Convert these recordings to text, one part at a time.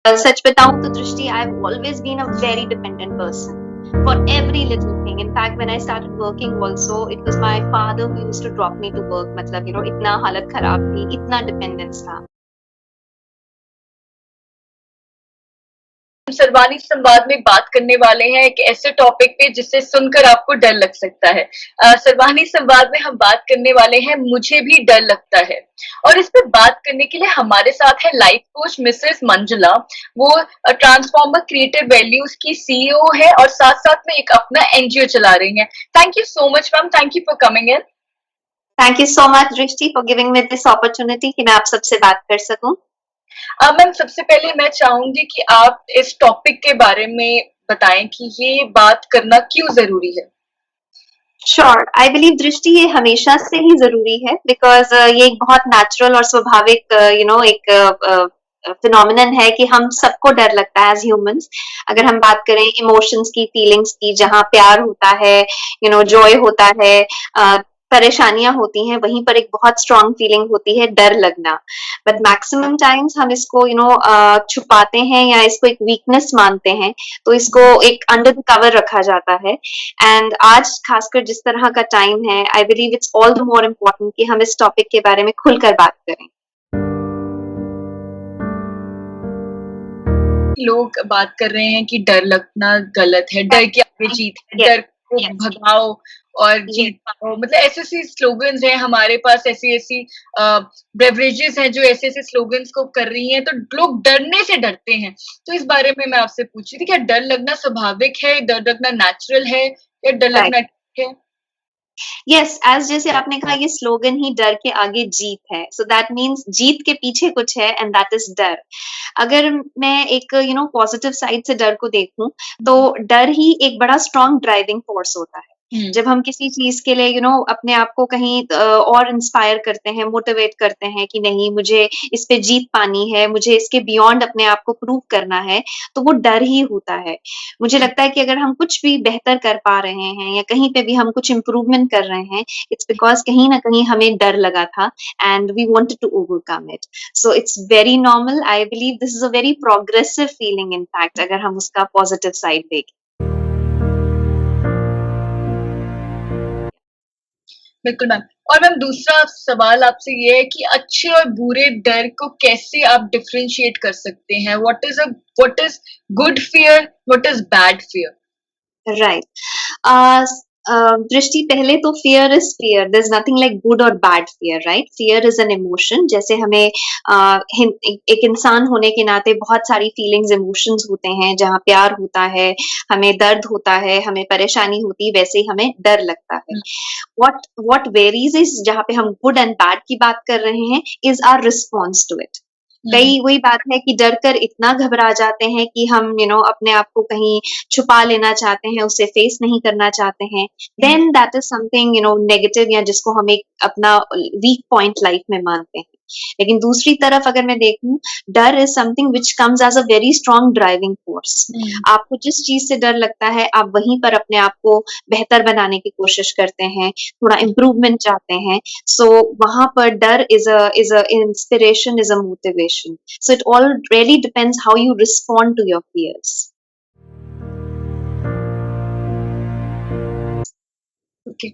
सच बताऊँ तो दृष्टि, I've always been a very dependent person for every little thing. In fact, when I started working also, it was my father who used to drop me to work. मतलब इतना हालत खराब थी, इतना dependence था। हम सर्वानी संवाद में बात करने वाले हैं एक ऐसे टॉपिक पे जिसे सुनकर आपको डर लग सकता है। सर्वानी संवाद में हम बात करने वाले हैं मुझे भी डर लगता है। और इस पे बात करने के लिए हमारे साथ है लाइफ कोच मिसेस मंजुला। वो ट्रांसफॉर्मर क्रिएटिव वैल्यूज की सीईओ है और साथ साथ में एक अपना एनजीओ चला रही हैं। Thank you so much ma'am, thank you for coming in. Thank you so much Drishti for giving me this opportunity कि मैं आप सबसे बात कर सकूं। मैम सबसे पहले मैं चाहूंगी कि आप इस टॉपिक के बारे में बताएं कि ये बात करना क्यों जरूरी है। श्योर, आई बिलीव दृष्टि ये हमेशा से ही जरूरी है बिकॉज ये एक बहुत नेचुरल और स्वाभाविक एक फिनोमिनन है कि हम सबको डर लगता है एज ह्यूमंस। अगर हम बात करें इमोशंस की, फीलिंग्स की, जहाँ प्यार होता है, जॉय होता है, परेशानियां होती हैं, वहीं पर एक बहुत स्ट्रांग फीलिंग होती है डर लगना। बट मैक्सिमम टाइम्स हम इसको छुपाते हैं या इसको एक वीकनेस मानते हैं, तो इसको एक अंडर द कवर रखा जाता है। एंड आज खासकर जिस तरह का टाइम है, I believe it's all the more important कि हम इस टॉपिक के बारे में खुलकर बात करें। लोग बात कर रहे हैं कि डर लगना गलत है, डर की आगे जीत है, यस, डर को यस, भगाओ और यस, जीत पाओ। मतलब ऐसे ऐसे स्लोगन्स हैं हमारे पास, ऐसी ऐसी बेवरेजेस हैं जो ऐसे ऐसे स्लोगन्स को कर रही हैं, तो लोग डरने से डरते हैं। तो इस बारे में मैं आपसे पूछ रही थी, क्या डर लगना स्वाभाविक है, डर लगना नेचुरल है या डर राइट। लगना ठीक है? यस, एज जैसे आपने कहा, ये स्लोगन ही डर के आगे जीत है, सो दैट मीन्स जीत के पीछे कुछ है एंड दैट इज डर। अगर मैं एक पॉजिटिव साइड से डर को देखूं, तो डर ही एक बड़ा स्ट्रॉन्ग ड्राइविंग फोर्स होता है। जब हम किसी चीज के लिए अपने आप को कहीं और इंस्पायर करते हैं, मोटिवेट करते हैं कि नहीं, मुझे इस पे जीत पानी है, मुझे इसके बियॉन्ड अपने आप को प्रूव करना है, तो वो डर ही होता है। मुझे लगता है कि अगर हम कुछ भी बेहतर कर पा रहे हैं या कहीं पे भी हम कुछ इम्प्रूवमेंट कर रहे हैं, इट्स बिकॉज कहीं ना कहीं हमें डर लगा था and we wanted to overcome it. So it's very normal, I believe this is a very progressive feeling in fact, अगर हम उसका पॉजिटिव साइड देखें। बिल्कुल मैम। और मैम दूसरा सवाल आपसे ये है कि अच्छे और बुरे डर को कैसे आप डिफरेंशिएट कर सकते हैं? What is good fear, what is bad fear? Right. Drishti, पहले तो fear is fear, there is nothing like good और bad fear, right? Fear is an emotion. जैसे हमें एक इंसान होने के नाते बहुत सारी फीलिंग्स, इमोशंस होते हैं। जहाँ प्यार होता है, हमें दर्द होता है, हमें परेशानी होती है, वैसे ही हमें डर लगता है। व्हाट वेरीज इज, जहाँ पे हम गुड एंड बैड की बात कर रहे हैं, is our response to it. कई वही बात है कि डर कर इतना घबरा जाते हैं कि हम अपने आप को कहीं छुपा लेना चाहते हैं, उसे फेस नहीं करना चाहते हैं। Then that is something negative, या जिसको हम एक अपना वीक पॉइंट लाइफ में मानते हैं। लेकिन दूसरी तरफ अगर मैं देखूं, डर is something which comes as a very strong driving force. आपको जिस चीज से डर लगता है, आप वहीं पर अपने आप को बेहतर बनाने की कोशिश करते हैं, थोड़ा इम्प्रूवमेंट चाहते हैं। So वहां पर डर is a inspiration, is a motivation. So it all really depends how you respond to your fears. Okay.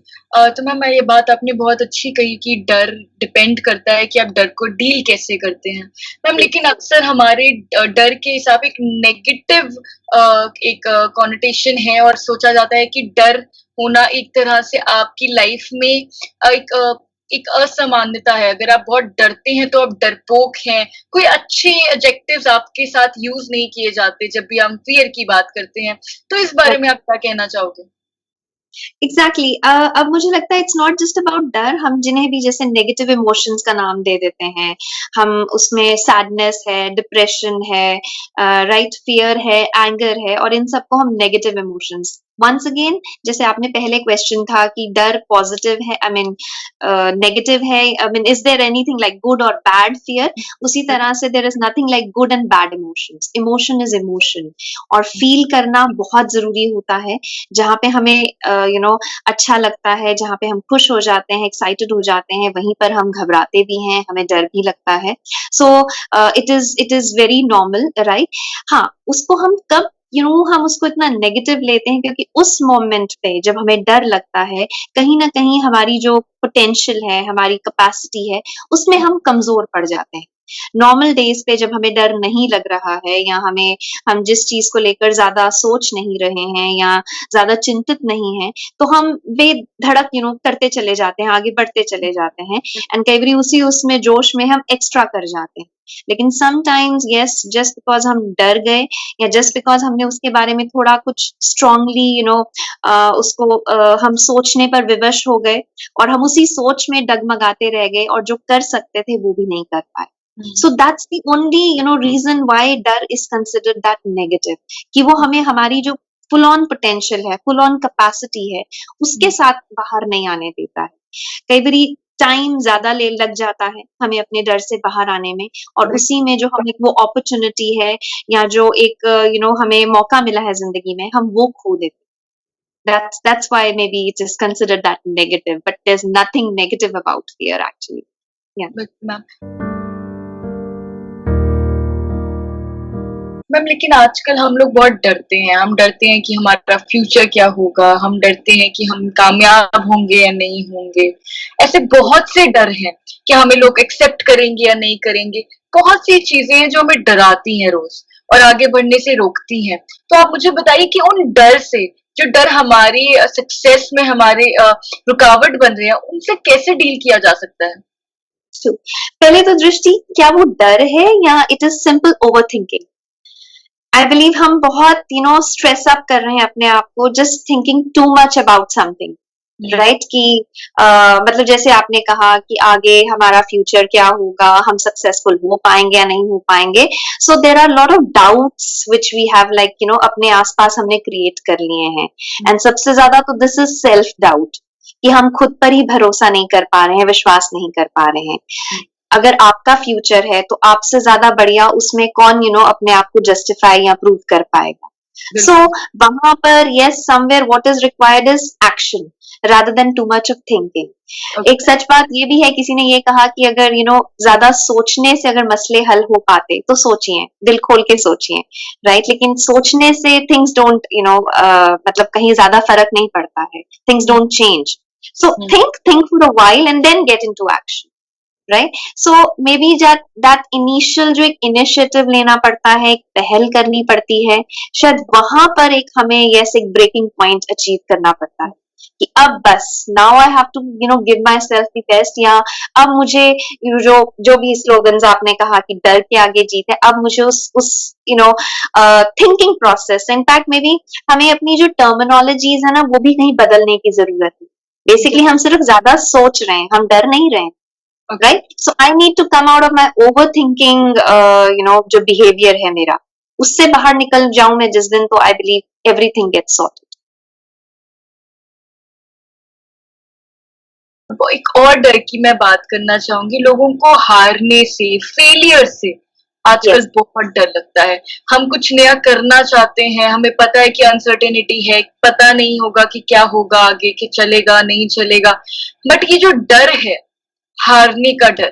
तो मैम ये बात आपने बहुत अच्छी कही कि डर डिपेंड करता है कि आप डर को डील कैसे करते हैं। मैम लेकिन अक्सर हमारे डर के हिसाब एक नेगेटिव एक कॉनोटेशन है और सोचा जाता है कि डर होना एक तरह से आपकी लाइफ में एक असामान्यता है। अगर आप बहुत डरते हैं तो आप डरपोक हैं। कोई अच्छे एडजेक्टिव्स आपके साथ यूज नहीं किए जाते जब भी हम फियर की बात करते हैं। तो इस बारे में आप क्या कहना चाहोगे? एग्जैक्टली अब मुझे लगता है इट्स नॉट जस्ट अबाउट डर। हम जिन्हें भी जैसे नेगेटिव इमोशंस का नाम दे देते हैं, हम उसमें सैडनेस है, डिप्रेशन है, राइट, फियर है, एंगर है, और इन सबको हम नेगेटिव इमोशंस वंस अगेन, जैसे आपने पहले क्वेश्चन था कि डर पॉजिटिव है, आई मीन नेगेटिव है, I mean is there anything like good और बैड फियर, उसी तरह से there is nothing like good and bad emotions, emotion is emotion, और फील करना बहुत जरूरी होता है। जहाँ पे हमें अच्छा लगता है, जहाँ पे हम खुश हो जाते हैं, एक्साइटेड हो जाते हैं, वहीं पर हम घबराते भी हैं, हमें डर भी लगता है। So it is very normal, right? हाँ, उसको हम कब हम उसको इतना नेगेटिव लेते हैं, क्योंकि उस मोमेंट पे जब हमें डर लगता है, कहीं ना कहीं हमारी जो पोटेंशियल है, हमारी कैपेसिटी है, उसमें हम कमजोर पड़ जाते हैं। नॉर्मल डेज पे जब हमें डर नहीं लग रहा है, या हम जिस चीज को लेकर ज्यादा सोच नहीं रहे हैं, या ज्यादा चिंतित नहीं है, तो हम बेधड़क करते चले जाते हैं, आगे बढ़ते चले जाते हैं, एंड कई बार उसी उसमें जोश में हम एक्स्ट्रा कर जाते हैं। लेकिन समटाइम्स यस, जस्ट बिकॉज हम डर गए, या जस्ट बिकॉज हमने उसके बारे में थोड़ा कुछ स्ट्रांगली उसको हम सोचने पर विवश हो गए, और हम उसी सोच में डगमगाते रह गए, और जो कर सकते थे वो भी नहीं कर पाए। So that's the only reason why डर is considered that negative, कि वो हमें हमारी जो फुल ऑन पोटेंशियल है, फुल ऑन कैपेसिटी है, उसके साथ बाहर नहीं आने देता है। कई बारी टाइम ज्यादा ले लग जाता है हमें अपने डर से बाहर आने में, और उसी में जो हमें वो अपॉर्चुनिटी है, या जो एक हमें मौका मिला है जिंदगी में, हम वो खो देते हैं। That's why maybe it is considered that negative, but there's nothing negative about fear actually. Yeah. Ma'am ma'am लेकिन आजकल हम लोग बहुत डरते हैं। हम डरते हैं कि हमारा फ्यूचर क्या होगा, हम डरते हैं कि हम कामयाब होंगे या नहीं होंगे। ऐसे बहुत से डर हैं कि हमें लोग एक्सेप्ट करेंगे या नहीं करेंगे। बहुत सी चीजें हैं जो हमें डराती हैं रोज और आगे बढ़ने से रोकती हैं। तो आप मुझे बताइए कि उन डर से, जो डर हमारी सक्सेस में हमारे रुकावट बन रहे हैं, उनसे कैसे डील किया जा सकता है? So, पहले तो दृष्टि, क्या वो डर है या it is simple over thinking? I believe हम बहुत स्ट्रेस अप कर रहे हैं अपने आप को, just thinking too much about something, right? कि मतलब जैसे आपने कहा कि आगे हमारा फ्यूचर क्या होगा, हम सक्सेसफुल हो पाएंगे या नहीं हो पाएंगे। So there are lot of doubts which we have like अपने आसपास हमने क्रिएट कर लिए हैं, एंड सबसे ज्यादा तो दिस इज सेल्फ डाउट, कि हम खुद पर ही भरोसा नहीं कर पा रहे हैं, विश्वास नहीं कर पा रहे हैं। अगर आपका फ्यूचर है तो आपसे ज्यादा बढ़िया उसमें कौन अपने आप को जस्टिफाई या प्रूव कर पाएगा। सो वहां पर yes, somewhere what is required is action rather than too much of thinking. एक सच बात ये भी है, किसी ने ये कहा कि अगर ज्यादा सोचने से अगर मसले हल हो पाते तो सोचिए, दिल खोल के सोचिए, राइट? लेकिन सोचने से थिंग्स डोंट मतलब कहीं ज्यादा फर्क नहीं पड़ता है, things don't change. So think for a while and then get into action, right? So may be that initial जो एक इनिशिएटिव लेना पड़ता है, एक पहल करनी पड़ती है, शायद वहां पर एक हमें एक ब्रेकिंग पॉइंट अचीव करना पड़ता है, कि अब बस now I have to give myself the best, या अब मुझे जो भी स्लोगन्स आपने कहा कि डर के आगे जीत है, अब मुझे उस thinking process, in fact may be हमें अपनी जो टर्मिनोलॉजीज है ना, वो भी कहीं बदलने की जरूरत है। बेसिकली हम सिर्फ ज्यादा सोच रहे हैं, हम डर नहीं रहे हैं, right? So I need to come out of my overthinking, जो behavior है मेरा, उससे बाहर निकल जाऊं मैं जिस दिन, तो I believe everything gets sorted. एक और डर की मैं बात करना चाहूंगी, लोगों को हारने से, फेलियर से आजकल बहुत डर लगता है। हम कुछ नया करना चाहते हैं, हमें पता है कि अनसर्टेनिटी है, पता नहीं होगा कि क्या होगा आगे, कि चलेगा नहीं चलेगा, बट ये जो डर है, हारने का डर,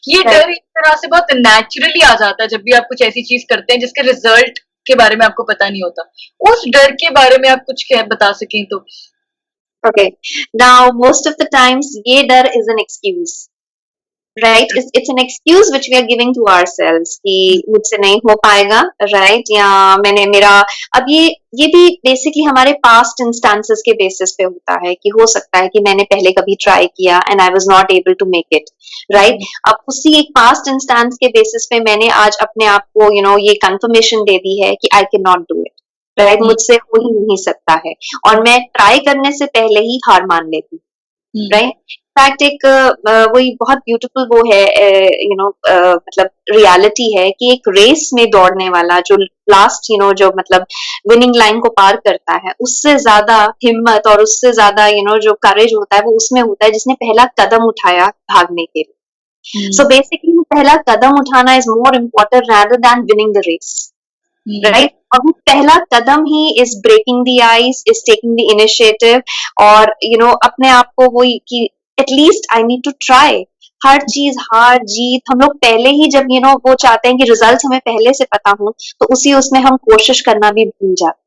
ये डर एक तरह से बहुत नेचुरली आ जाता है जब भी आप कुछ ऐसी चीज करते हैं जिसके रिजल्ट के बारे में आपको पता नहीं होता। उस डर के बारे में आप कुछ बता सकें तो? Okay, now most of the times ये डर is an excuse, right? It's an excuse which we are giving to ourselves कि मुझसे नहीं हो पाएगा, right? या मैंने मेरा, अब ये भी बेसिकली हमारे पास्ट इंस्टांसेस के बेसिस पे होता है, कि हो सकता है कि मैंने पहले कभी ट्राई किया and I was not able to make it, right? अब उसी एक पास्ट इंस्टांस के बेसिस पे मैंने आज अपने आप को ये कंफर्मेशन दे दी है कि I can not do it, right? मुझसे हो ही नहीं सकता है, और मैं ट्राई करने से पहले ही हार मान लेती, राइट? इनफैक्ट एक वही बहुत ब्यूटीफुल वो है, मतलब रियलिटी है कि एक रेस में दौड़ने वाला जो लास्ट जो मतलब विनिंग लाइन को पार करता है, उससे ज्यादा हिम्मत और उससे ज्यादा जो करेज होता है वो उसमें होता है जिसने पहला कदम उठाया भागने के लिए। सो बेसिकली पहला कदम उठाना is more important rather than winning the race, राइट? और वो पहला कदम ही is breaking the ice, is taking the initiative, और अपने आप को वो कि at least I need to try. हर चीज हार जीत हम लोग पहले ही जब वो चाहते हैं कि रिजल्ट हमें पहले से पता हो, तो उसी उसमें हम कोशिश करना भी भूल जाते हैं।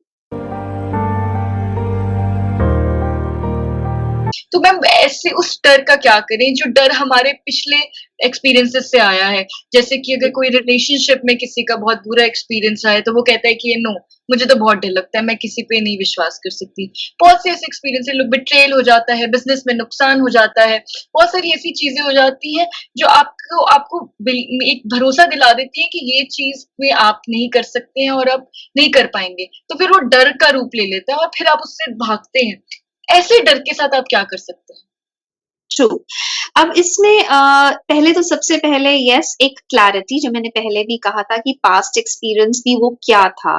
तो मैम ऐसे उस डर का क्या करें जो डर हमारे पिछले एक्सपीरियंसेस से आया है? जैसे कि अगर कोई रिलेशनशिप में किसी का बहुत बुरा एक्सपीरियंस आया तो वो कहता है कि नो, मुझे तो बहुत डर लगता है, मैं किसी पे नहीं विश्वास कर सकती। बहुत से ऐसे एक्सपीरियंस है, लोग बिट्रेयल हो जाता है, बिजनेस में नुकसान हो जाता है, बहुत सारी ऐसी चीजें हो जाती हैं जो आपको आपको एक भरोसा दिला देती है कि ये चीज में आप नहीं कर सकते हैं और आप नहीं कर पाएंगे, तो फिर वो डर का रूप ले लेता है और फिर आप उससे भागते हैं। ऐसे डर के साथ आप क्या कर सकते हैं? ट्रू। अब इसमें पहले तो सबसे पहले यस एक क्लैरिटी, जो मैंने पहले भी कहा था कि पास्ट एक्सपीरियंस भी वो क्या था,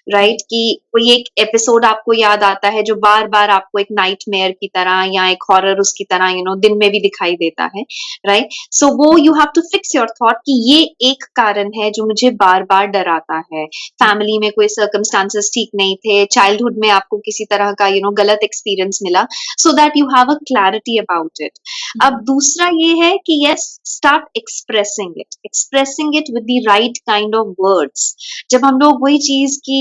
राइट? कि कोई एक एपिसोड आपको याद आता है जो बार बार आपको एक नाइटमेयर की तरह या एक हॉरर उसकी तरह दिन में भी दिखाई देता है, राइट? सो वो you have to fix your thought कि ये एक कारण है जो मुझे बार बार डराता है। फैमिली में कोई सर्कमस्टांसेस ठीक नहीं थे, चाइल्डहुड में आपको किसी तरह का गलत एक्सपीरियंस मिला, so that you have a clarity about it. अब दूसरा ये है कि yes, start expressing it with the right kind of words. जब हम लोग वही चीज की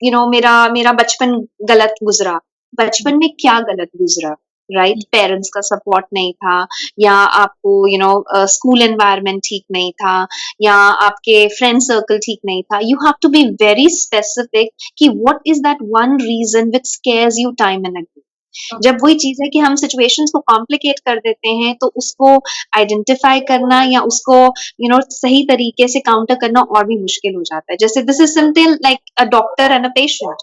मेरा मेरा बचपन गलत गुजरा, बचपन में क्या गलत गुजरा, राइट? पेरेंट्स का सपोर्ट नहीं था, या आपको स्कूल एनवायरनमेंट ठीक नहीं था, या आपके फ्रेंड सर्कल ठीक नहीं था, you have to be very specific कि what is that one reason which scares you time and again. जब वही चीज है कि हम सिचुएशंस को कॉम्प्लिकेट कर देते हैं, तो उसको आइडेंटिफाई करना या उसको सही तरीके से काउंटर करना और भी मुश्किल हो जाता है। जैसे this is something like a doctor and a patient.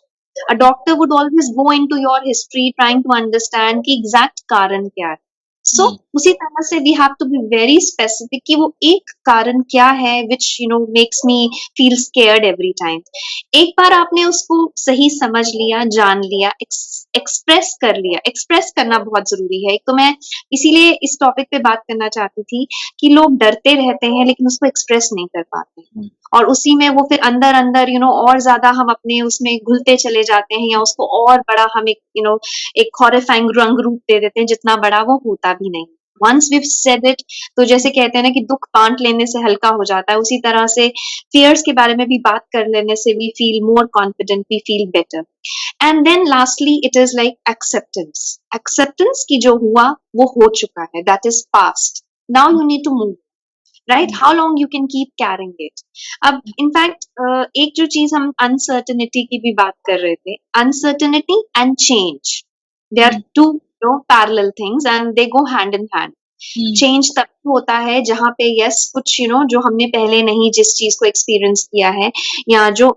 A doctor would always go into your history trying to understand कि एग्जैक्ट कारण क्या है। सो उसी तरह से we have to be very specific कि वो एक कारण क्या है which makes me feel scared every time. एक बार आपने उसको सही समझ लिया, जान लिया, एक्सप्रेस कर लिया। एक्सप्रेस करना बहुत जरूरी है। एक तो मैं इसीलिए इस टॉपिक पे बात करना चाहती थी कि लोग डरते रहते हैं लेकिन उसको एक्सप्रेस नहीं कर पाते, और उसी में वो फिर अंदर अंदर और ज्यादा हम अपने उसमें घुलते चले जाते हैं, या उसको और बड़ा हम एक एक हॉरिफाइंग रंग रूप दे देते हैं जितना बड़ा वो होता भी नहीं। वंस वी सेड इट, तो जैसे कहते हैं ना कि दुख बांट लेने से हल्का हो जाता है, उसी तरह से फियर्स के बारे में भी बात कर लेने से we feel more confident, we feel better. And then lastly it is like acceptance. Acceptance की जो हुआ वो हो चुका है, that is past. Now you need to move, right? How long you can keep carrying it. अब in fact एक जो चीज हम अनसर्टेनिटी की भी बात कर रहे थे, uncertainty and change, they are two parallel things and they go hand in hand. Change तब होता है जहां पे यस कुछ जो हमने पहले नहीं जिस चीज को एक्सपीरियंस किया है, या जो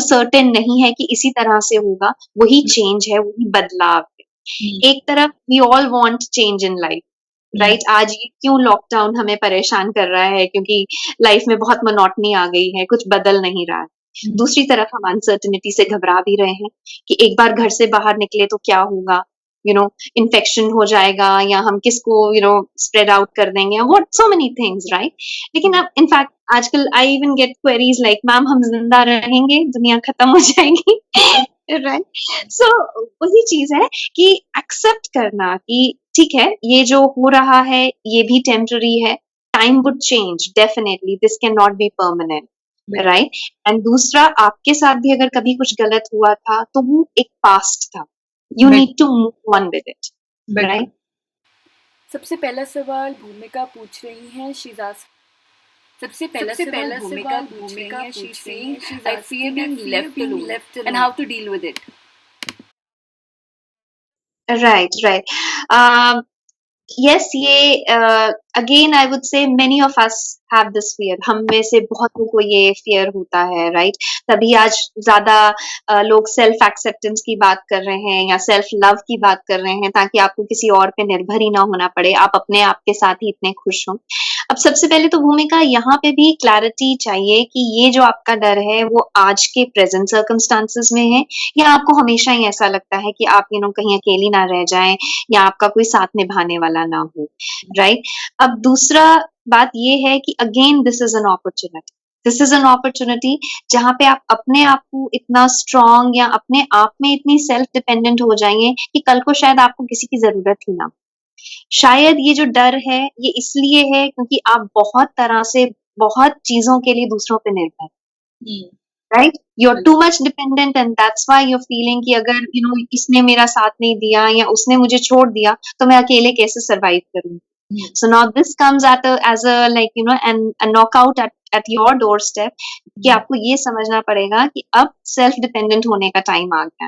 सर्टेन नहीं है कि इसी तरह से होगा, वही चेंज है, वही बदलाव है। एक तरफ we all want change in life, right? आज ये क्यों लॉकडाउन हमें परेशान कर रहा है, क्योंकि लाइफ में बहुत मोनोटनी आ गई है, कुछ बदल नहीं रहा है। दूसरी तरफ हम अनसर्टेनिटी से घबरा भी रहे हैं कि एक बार घर से बाहर निकले तो क्या होगा, इन्फेक्शन हो जाएगा, या हम किसको स्प्रेड आउट कर देंगे, what so many things, right? लेकिन अब इनफैक्ट आजकल I even get queries like, ma'am हम जिंदा रहेंगे, दुनिया खत्म हो जाएगी, राइट? सो वही चीज है कि एक्सेप्ट करना कि ठीक है, ये जो हो रहा है ये भी टेम्पररी है, time would change definitely, this can not be permanent, right? And दूसरा, आपके साथ भी अगर कभी कुछ गलत हुआ था तो वो एक पास्ट था, you need to move on with it, right? सबसे पहला सवाल भूमिका पूछ रही हैं, शीजा। सबसे पहला सवाल भूमिका पूछ रही हैं, she I fear being left alone and how to deal with it. Right, right. Yes, ये again I would say many of us have this fear, हम में से बहुतों को ये फियर होता है, राइट? तभी आज ज्यादा लोग सेल्फ एक्सेप्टेंस की बात कर रहे हैं या सेल्फ लव की बात कर रहे हैं, ताकि आपको किसी और पे निर्भर ही ना होना पड़े, आप अपने आप के साथ ही इतने खुश हों। अब सबसे पहले तो भूमिका यहाँ पे भी क्लैरिटी चाहिए कि ये जो आपका डर है वो आज के प्रेजेंट सर्कमस्टांसेस में है, या आपको हमेशा ही ऐसा लगता है कि आप कहीं अकेली ना रह जाएं या आपका कोई साथ निभाने वाला ना हो, राइट? अब दूसरा बात ये है कि again this is an opportunity जहां पे आप अपने आप को इतना स्ट्रांग या अपने आप में इतनी सेल्फ डिपेंडेंट हो जाएंगे कि कल को शायद आपको किसी की जरूरत ही ना हो। शायद ये जो डर है ये इसलिए है क्योंकि आप बहुत तरह से बहुत चीजों के लिए दूसरों पे निर्भर, hmm, right? You are too much dependent and that's why you are feeling कि अगर इसने मेरा साथ नहीं दिया या उसने मुझे छोड़ दिया तो मैं अकेले कैसे सरवाइव करूं। So now this comes as a like a knockout at your doorstep कि आपको ये समझना पड़ेगा कि अब सेल्फ डिपेंडेंट होने का टाइम आ गया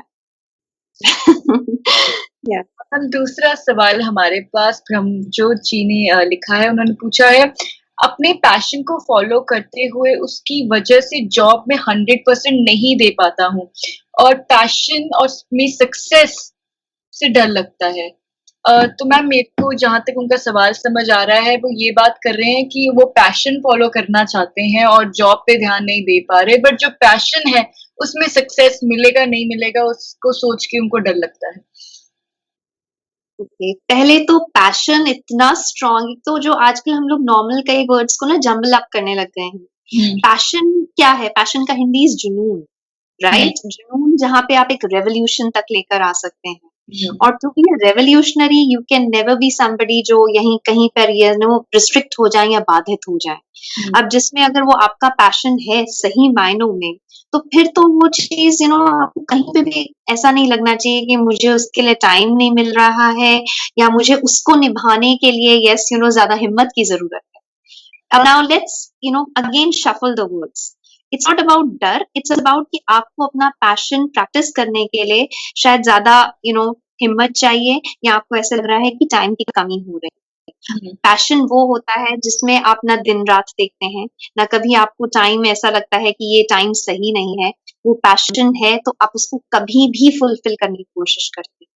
है। हम दूसरा सवाल हमारे पास ब्रह्मजोत जी ने लिखा है, उन्होंने पूछा है, अपने पैशन को फॉलो करते हुए उसकी वजह से जॉब में 100% नहीं दे पाता हूँ और पैशन और में सक्सेस से डर लगता है। तो मैम मेरे को जहाँ तक उनका सवाल समझ आ रहा है वो ये बात कर रहे हैं कि वो पैशन फॉलो करना चाहते हैं और जॉब पे ध्यान नहीं दे पा रहे, बट जो पैशन है उसमें सक्सेस मिलेगा नहीं मिलेगा उसको सोच के उनको डर लगता है। पहले तो पैशन इतना स्ट्रॉन्ग, तो जो आजकल हम लोग नॉर्मल कई वर्ड्स को ना जम्बल अप करने लग गए हैं। पैशन क्या है? पैशन का हिंदी इज जुनून, राइट? जुनून जहाँ पे आप एक रेवोल्यूशन तक लेकर आ सकते हैं। और to be revolutionary you can never be somebody जो यहीं कहीं पर रिस्ट्रिक्ट हो जाए या बाधित हो जाए। अब जिसमें अगर वो आपका पैशन है सही मायनों में, तो फिर तो वो चीज आपको कहीं पे भी ऐसा नहीं लगना चाहिए कि मुझे उसके लिए टाइम नहीं मिल रहा है या मुझे उसको निभाने के लिए ज्यादा हिम्मत की जरूरत है। अब now let's again shuffle the words. It's not about डर, इट्स अबाउट कि आपको अपना पैशन प्रैक्टिस करने के लिए शायद ज्यादा हिम्मत चाहिए, या आपको ऐसा लग रहा है कि टाइम की कमी हो रही है। पैशन वो होता है जिसमें आप ना दिन रात देखते हैं, ना कभी आपको टाइम ऐसा लगता है कि ये टाइम सही नहीं है। वो पैशन है तो आप उसको कभी भी फुलफिल करने की कोशिश करते हैं।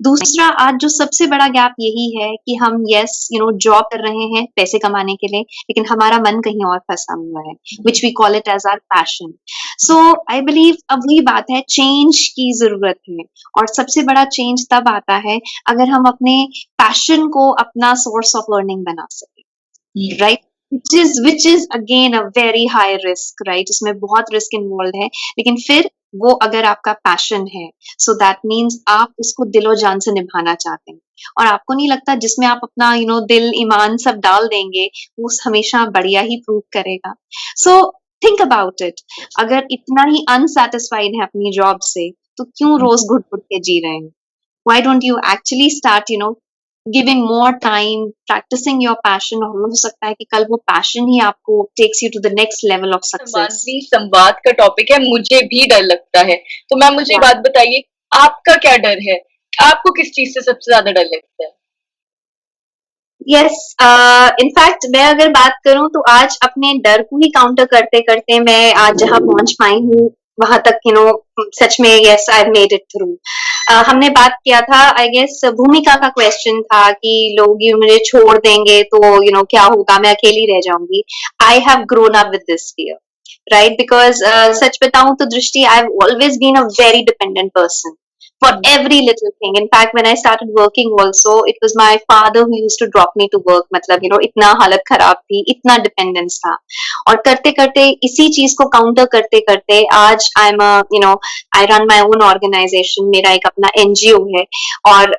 दूसरा, आज जो सबसे बड़ा गैप यही है कि हम जॉब कर रहे हैं पैसे कमाने के लिए, लेकिन हमारा मन कहीं और फंसा हुआ है, which we call it as our passion. So I believe अब वही बात है, चेंज की जरूरत है, और सबसे बड़ा चेंज तब आता है अगर हम अपने पैशन को अपना सोर्स ऑफ अर्निंग बना सके, right? which is again a very high risk, right? उसमें बहुत रिस्क इन्वॉल्व है, लेकिन फिर वो अगर आपका पैशन है, सो दैट मीन्स आप उसको दिलो जान से निभाना चाहते हैं, और आपको नहीं लगता जिसमें आप अपना दिल ईमान सब डाल देंगे वो हमेशा बढ़िया ही प्रूव करेगा। सो थिंक अबाउट इट, अगर इतना ही अनसेटिस्फाइड है अपनी जॉब से तो क्यों रोज घुट घुट के जी रहे हैं? Why don't you actually start giving more time practicing your passion, और हो सकता है कि कल वो पैशन ही आपको takes you to the next level of success। संवाद का टॉपिक है, मुझे भी डर लगता है, तो मैम मुझे बात बताइए, आपका क्या डर है? आपको किस चीज से सबसे ज्यादा डर लगता है? यस, इनफैक्ट मैं अगर बात करूं तो आज अपने डर को ही काउंटर करते करते मैं आज जहां पहुंच पाई हूँ वहां तक सच में yes I made it through. हमने बात किया था, आई गेस भूमिका का क्वेश्चन था कि लोग मुझे छोड़ देंगे तो क्या होगा, मैं अकेली रह जाऊंगी। I have grown up with this fear, right? Because सच बताऊं तो Drishti, I have always been a very dependent person for every little thing. In fact, when I started working also, it was my father who used to drop me to work. मतलब इतना हालत खराब थी, इतना dependence था, और करते करते इसी चीज को काउंटर करते करते आज I am I run my own organisation, मेरा एक अपना एनजीओ है, और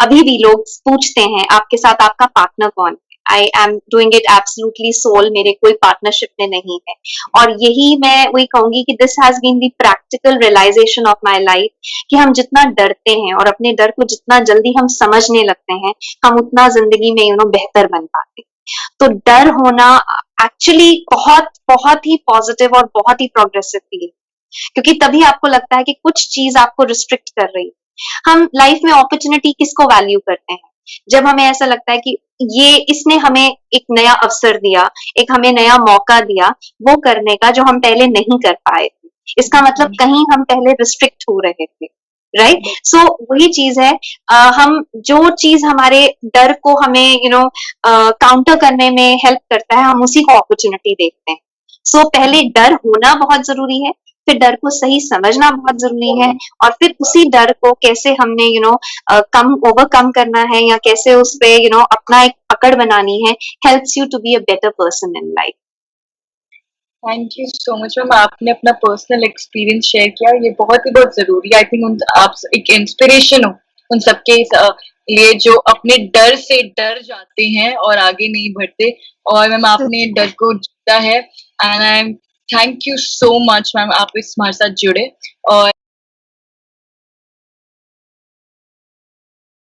अभी भी लोग पूछते हैं आपके साथ आपका पार्टनर कौन है? I am doing it absolutely sole, मेरे कोई पार्टनरशिप में नहीं है। और यही मैं वही कहूंगी कि this has been the practical realisation of my life कि हम जितना डरते हैं और अपने डर को जितना जल्दी हम समझने लगते हैं, हम उतना जिंदगी में बेहतर बन पाते हैं। तो डर होना एक्चुअली बहुत बहुत ही पॉजिटिव और बहुत ही प्रोग्रेसिव फील, क्योंकि तभी आपको लगता है कि कुछ चीज आपको रिस्ट्रिक्ट कर रही है। हम लाइफ में अपॉर्चुनिटी किसको वैल्यू करते हैं? जब हमें ऐसा लगता है कि ये इसने हमें एक नया अवसर दिया, एक हमें नया मौका दिया वो करने का जो हम पहले नहीं कर पाए थे। इसका मतलब कहीं हम पहले रिस्ट्रिक्ट हो रहे थे, राइट? सो वही चीज है, हम जो चीज हमारे डर को हमें काउंटर करने में हेल्प करता है, हम उसी को अपॉर्चुनिटी देखते हैं। सो पहले डर होना बहुत जरूरी है, फिर डर को सही समझना बहुत जरूरी है, और फिर उसी डर को कैसे हमने कम ओवरकम करना है या कैसे उस पे अपना एक पकड़ बनानी है, helps you to be a better person in life. Thank you so much ma'am, आपने अपना पर्सनल एक्सपीरियंस शेयर किया, ये बहुत ही बहुत जरूरी है। आई थिंक आप एक इंस्पिरेशन हो उन सबके लिए जो अपने डर से डर जाते हैं और आगे नहीं बढ़ते, और मैम आपने डर को जीता है, and I am thank you so much ma'am, आप इस हमारे साथ जुड़े। और